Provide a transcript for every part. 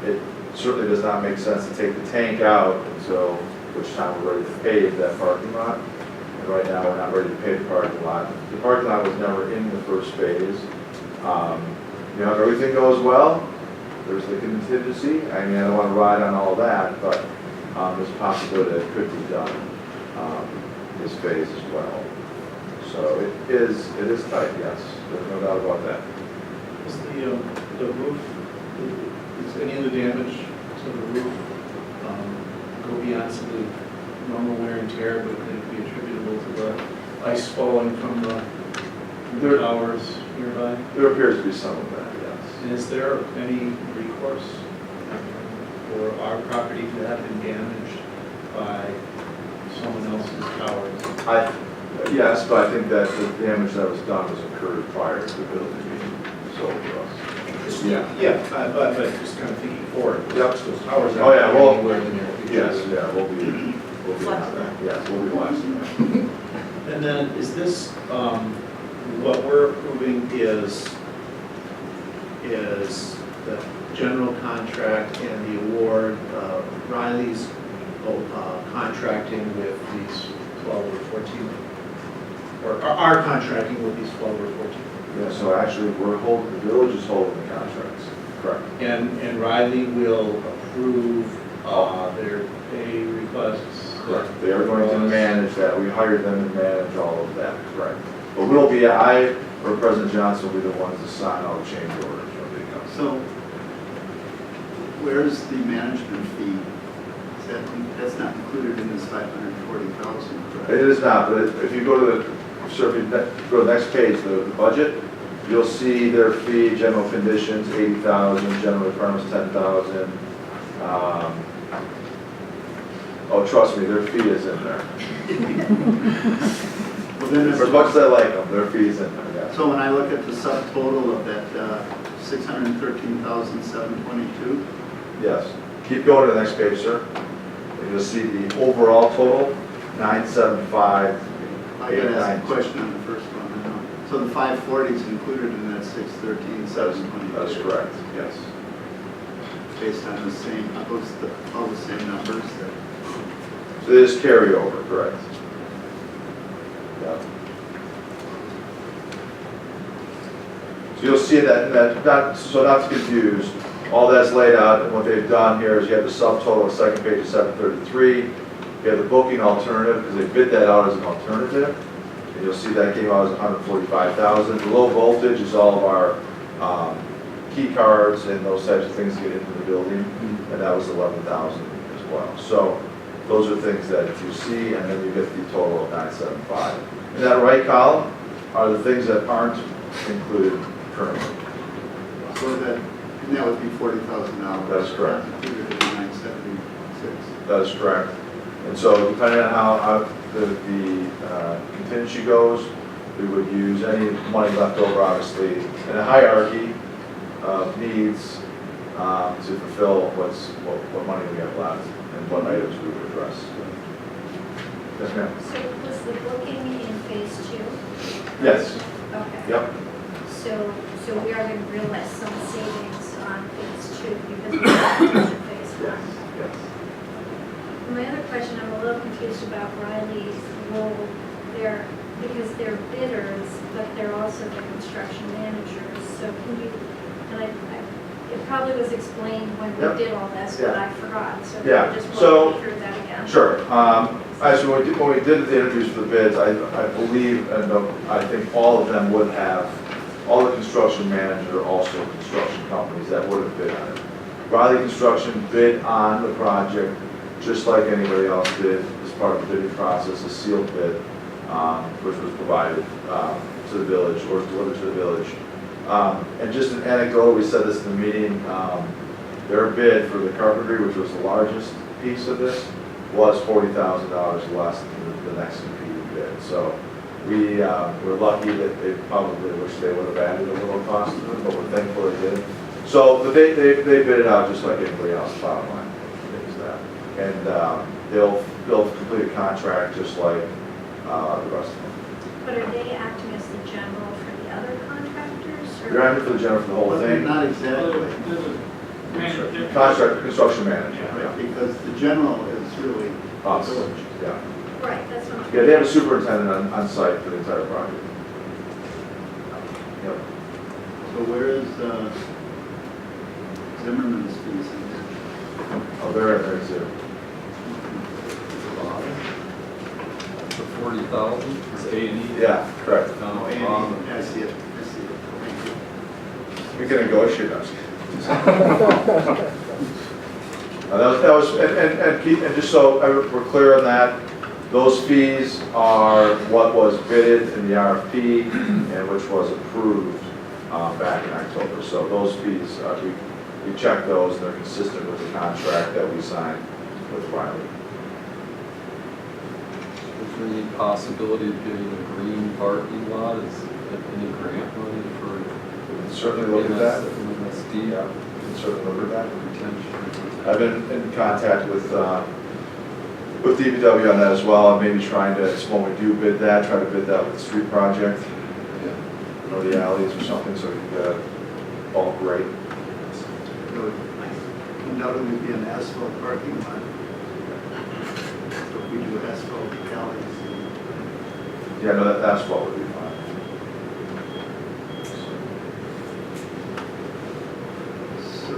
It certainly does not make sense to take the tank out until which time we're ready to pave that parking lot. And right now, we're not ready to pave the parking lot. The parking lot was never in the first phase. You know, if everything goes well, there's the contingency. I mean, I don't want to ride on all that, but there's a possibility that it could be done this phase as well. So it is tight, yes. There's no doubt about that. Is the roof, is any of the damage to the roof go beyond simply normal wear and tear, but could it be attributable to the ice falling from the towers nearby? There appears to be some of that, yes. And is there any recourse for our property to have been damaged by someone else's towers? Yes, but I think that the damage that was done was incurred prior to the building being sold to us. Yeah, but just kind of thinking forward. Yep. Those towers Oh, yeah, well, anywhere in the near future. Yes, yeah, we'll be on that. Yes, we'll be watching that. And then is this, what we're approving is the general contract and the award, Riley's contracting with these 12 or 14, or our contracting with these 12 or 14. Yeah, so actually, the village is holding the contracts, correct? And Riley will approve their pay requests. Correct. They are going to manage that. We hired them to manage all of that, correct? But I or President Johnson will be the ones to sign all the change orders when they come. So, where's the management fee? That's not included in this 540,000, correct? It is not, but if you go to go to the next page, the budget, you'll see their fee, general conditions, 80,000, general requirements, 10,000. Oh, trust me, their fee is in there. Well, then For as much as I like them, their fee is in there, yeah. So when I look at the subtotal of that 613,722, Yes. Keep going to the next page, sir. And you'll see the overall total, 975. I got to ask a question on the first one. I know. So the 540 is included in that 613,722? That is correct, yes. Based on the same, all the same numbers that... So this carryover, correct? Yeah. So you'll see that not to confuse, all that's laid out, and what they've done here is you have the subtotal on the second page of 733. You have the booking alternative, because they bid that out as an alternative. And you'll see that came out as 145,000. The low voltage is all of our key cards and those types of things to get into the building, and that was 11,000 as well. So those are things that you see, and then you get the total of 975. In that right column are the things that aren't included currently. So that would be $40,000. That is correct. Not included in the 976. That is correct. And so depending on how the contingency goes, we would use any money left over, obviously, in a hierarchy of needs to fulfill what money we have left and what items we would address. Yes, ma'am. So was the booking in phase 2? Yes. Okay. Yep. So we are going to realize some savings on phase 2 because we have phase 1. Yes. My other question, I'm a little confused about Riley's role there because they're bidders, but they're also the construction managers. So can you, and it probably was explained when we did all this, but I forgot. So can you just walk me through that again? Sure. Actually, when we did the interviews for the bids, I believe, and I think all of them would have, all the construction managers are also construction companies that would have bid on it. Riley Construction bid on the project just like anybody else did as part of the bidding process, a sealed bid, which was provided to the village or delivered to the village. And just an anecdote, we said this in the meeting, their bid for the carpentry, which was the largest piece of this, was $40,000 less than the next competing bid. So we're lucky that they probably wish they would have added a little cost to it, but we're thankful they did. So they bid it out just like anybody else, bottom line, is that. And they'll complete a contract just like the rest of them. But are they acting as the general for the other contractors? Or? They're acting for the general for the whole thing. Not exactly. There's Contractor, construction manager, Right, yeah. because the general is really the Us, village. yeah. Right, that's what I'm. Yeah, they have a superintendent on site for the entire project. Yep. So where is Zimmerman's fees in there? Oh, they're in there too. The 40,000 is A&E. Yeah, correct. Down Oh, at the bottom. Andy, I see it, thank you. We can negotiate those. That was, and just so we're clear on that, those fees are what was bidded in the RFP and which was approved back in October. So those fees, we checked those and they're consistent with the contract that we signed with Riley. Is there any possibility of getting a green parking lot? Is there any grant money for? We can certainly look at that. MSD Yeah, we can certainly look at that. retention? I've been in contact with DPW on that as well, and maybe trying to, when we do bid that, try to bid that with the street project, Yeah. or the alleys or something, so we can get a bulk rate. It would undoubtedly be an asphalt parking lot. If we do asphalt alleys. Yeah, no, that asphalt would be fine. So,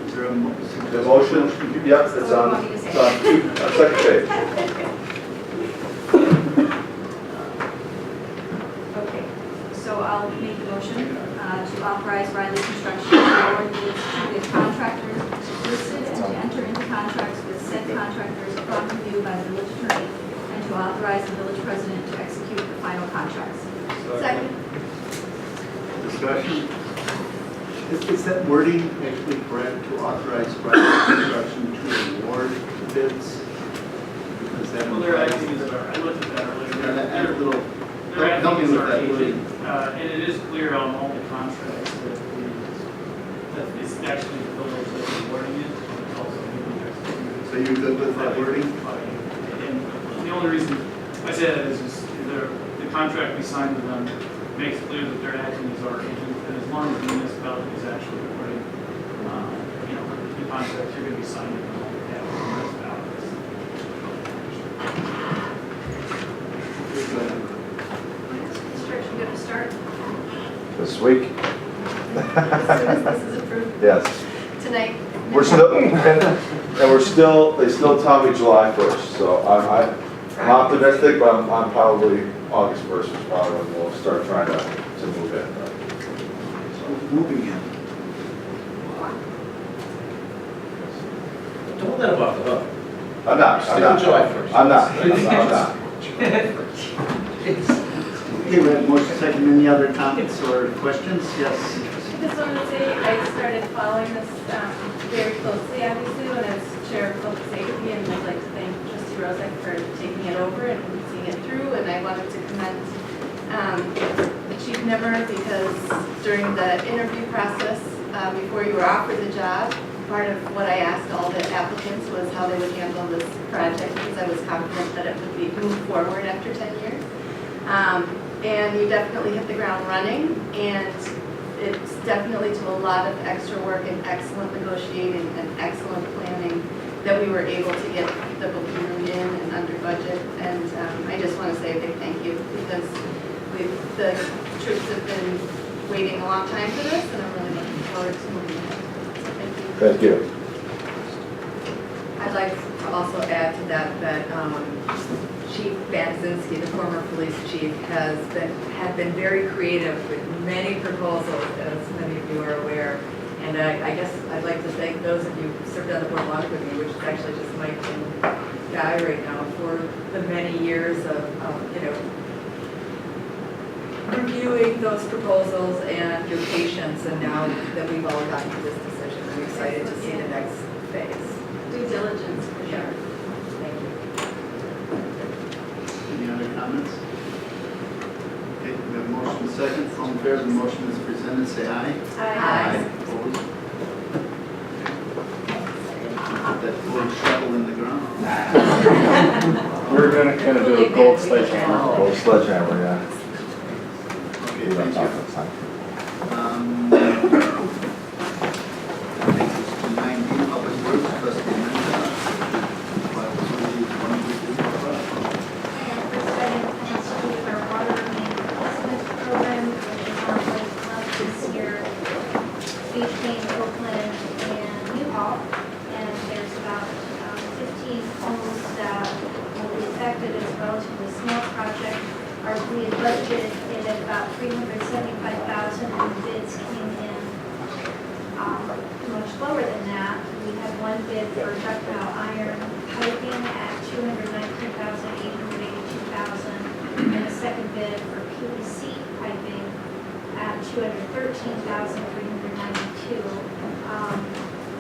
is there a The motion, yep, it's on, it's on second page. Okay, so I'll make the motion to authorize Riley Construction to award bids to the contractors listed and to enter into contracts with said contractors upon review by the village attorney, and to authorize the village president to execute the final contracts. Second. discussion? Is that wording actually correct, to authorize private construction to award bids? Because that Well, they're implies- acting as our, I looked at that Yeah, earlier. add a little, They're help me acting as with our that agent, wording. and it is clear on all the contracts that it's actually the village that's awarding it, and it's also being executed. So you're good with that wording? And the only reason I say that is the contract we signed with them makes clear that they're acting as our agent, and as long as the municipality is actually awarding, the contract, you're gonna be signing on behalf of the municipalities. Construction going to start This week? as soon as this is approved Yes. tonight? We're still, and we're still, they still tell me July 1st, so I'm optimistic, but I'm probably August 1st is probably when we'll start trying to move in. Moving in. Don't let him off the hook. I'm not, Stick I'm with not. July 1st. I'm not. Okay, we have motion second. Any other comments or questions? Yes. I just wanted to say, I started following this very closely, obviously, when I was chair of public safety, and I'd like to thank Trustee Rozak for taking it over and seeing it through, and I wanted to commend the chief Nimmer, because during the interview process, before you were offered the job, part of what I asked all the applicants was how they would handle this project, because I was confident that it would be moved forward after 10 years. And you definitely hit the ground running, and it's definitely to a lot of extra work and excellent negotiating and excellent planning that we were able to get the booking room in and under budget. And I just want to say a big thank you, because the troops have been waiting a long time for this, and I'm really looking forward to moving ahead. So thank you. Thank you. I'd like to also add to that Chief Banzinski, the former police chief, had been very creative with many proposals, as many of you are aware. And I guess I'd like to thank those of you who served on the board longer with me, which is actually just Mike and Guy right now, for the many years of reviewing those proposals and your patience. And now that we've all gotten to this decision, I'm excited to see the next phase. Due diligence, for sure. Thank you. Any other comments? Okay, we have motion second. All in favor of the motion as presented, say aye. Aye. Opposed? Put that full shovel in the ground. We're gonna do a gold sledgehammer. Old sledgehammer, yeah. Okay, thank you. between Oakland and Newhall, and there's about 15 homes that will be affected. It's a relatively small project. We had budgeted it at about $375,000, and the bids came in much lower than that. We had one bid for ductile iron piping at $209,882,000, and a second bid for PVC piping at $213,392.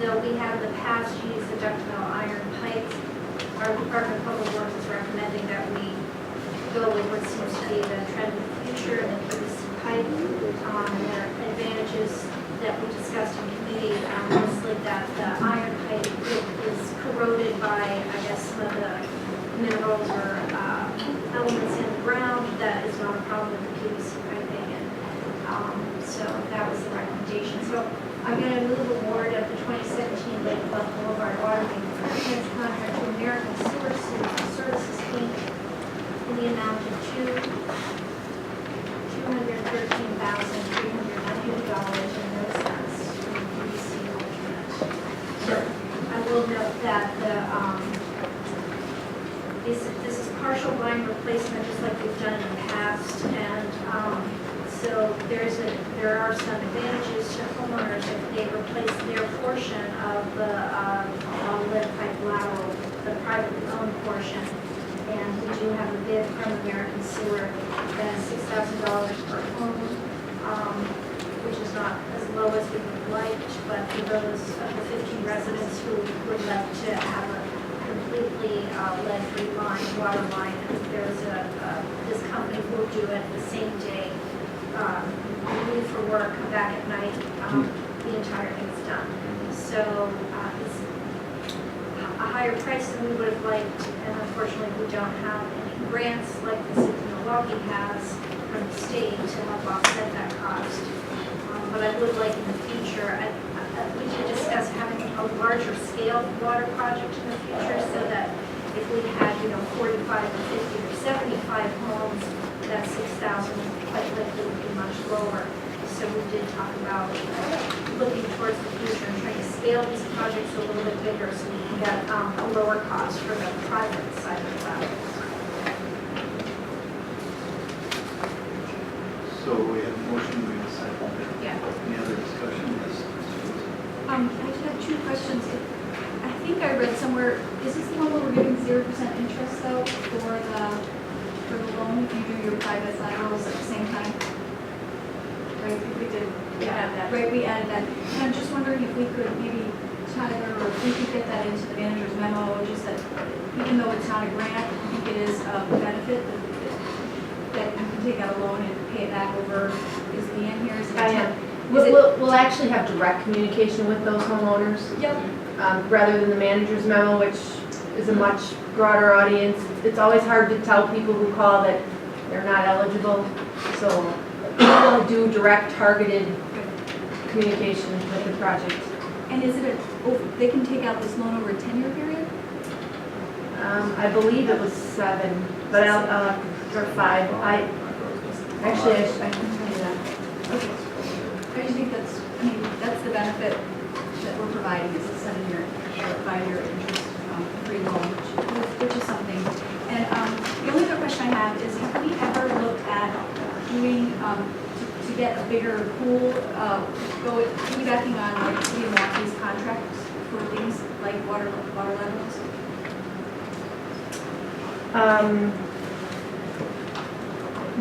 Though we have in the past used the ductile iron pipes, our Department of Public Works is recommending that we go with what seems to be the trend of the future and the PVC pipe. And there are advantages that we discussed in committee, mostly that the iron pipe is corroded by, I guess, some of the minerals or elements in the ground. That is not a problem with the PVC piping, and so that was the recommendation. So I'm going to move award of the 2017 Lake Bluff Boulevard water main improvements contract to American Sewer Services Inc. in the amount of $213,390.00 for the PVC alternate. I will note that this is partial line replacement, just like we've done in the past, and so there are some advantages to homeowners if they replace their portion of the lead pipe lateral, the privately owned portion. And we do have a bid from American Sewer that is $6,000 per home, which is not as low as we would like, but for those of the 15 residents who would like to have a completely lead-free line, water line, there's this company will do it the same day. Leave for work, come back at night, the entire thing's done. So it's a higher price than we would have liked, and unfortunately we don't have any grants like the city of Milwaukee has from the state to help offset that cost. But I would like in the future, we did discuss having a larger scale water project in the future so that if we had, 45 or 50 or 75 homes, that 6,000 quite likely would be much lower. So we did talk about looking towards the future and trying to scale these projects a little bit bigger so we can get a lower cost for the private side of the project. So we have a motion, we have a second. Yeah. Any other discussion? Yes. I just have two questions. I think I read somewhere, is this the one where we're giving 0% interest though for the loan if you do your private laterals at the same time? Right, we did. Yeah. Right, we added that. And I'm just wondering if we could maybe, Tyler, or if we could get that into the manager's memo, just that even though it's not a grant, I think it is a benefit that you can take out a loan and pay it back over. Is the end here? Is it I am. is it- We'll actually have direct communication with those homeowners, Yep. rather than the manager's memo, which is a much broader audience. It's always hard to tell people who call that they're not eligible, so we'll do direct targeted communication with the project. And is it they can take out this loan over a 10-year period? I believe it was 7, but I'll or 5. I can tell you that. Okay. I just think that's the benefit that we're providing is a 7-year or 5-year interest-free loan, which is something. And the only other question I have is, have we ever looked at doing, to get a bigger pool, piggybacking on like City of Milwaukee's contracts for things like water levels?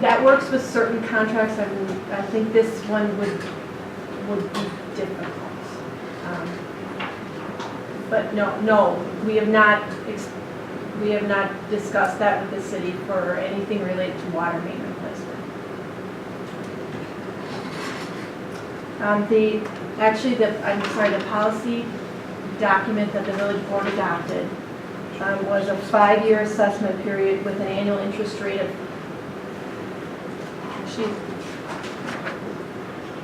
That works with certain contracts. I think this one would be difficult. But no, we have not discussed that with the city for anything related to water main replacement. The policy document that the village board adopted was a 5-year assessment period with an annual interest rate of,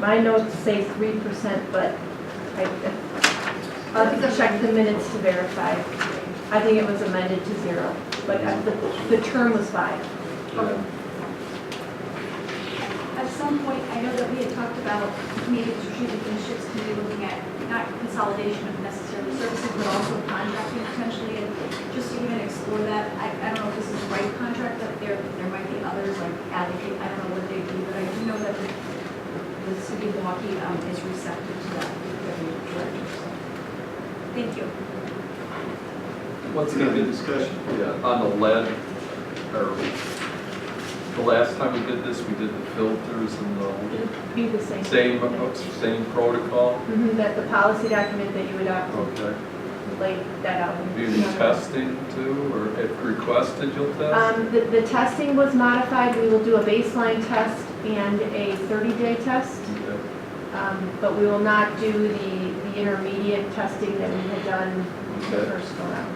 my notes say 3%, but I'll have to check the minutes to verify. I think it was amended to 0, but the term was 5. At some point, I know that we had talked about about maybe the strategic initiatives committee looking at not consolidation of necessarily services, but also contracting potentially, and just to even explore that. I don't know if this is the right contract, but there might be others like Advocate, I don't know what they do, but I do know that the city of Milwaukee is receptive to that. So, thank you. What's gonna be discussion? Yeah, on the lead, or the last time we did this, we did the filters and It'd be the same. same protocol. That the policy document that you adopted Okay. laid that out. Do you need testing too, or if requested, you'll test? The testing was modified. We will do a baseline test and a 30-day test. Okay. But we will not do the intermediate testing that we had done the Okay. first go round.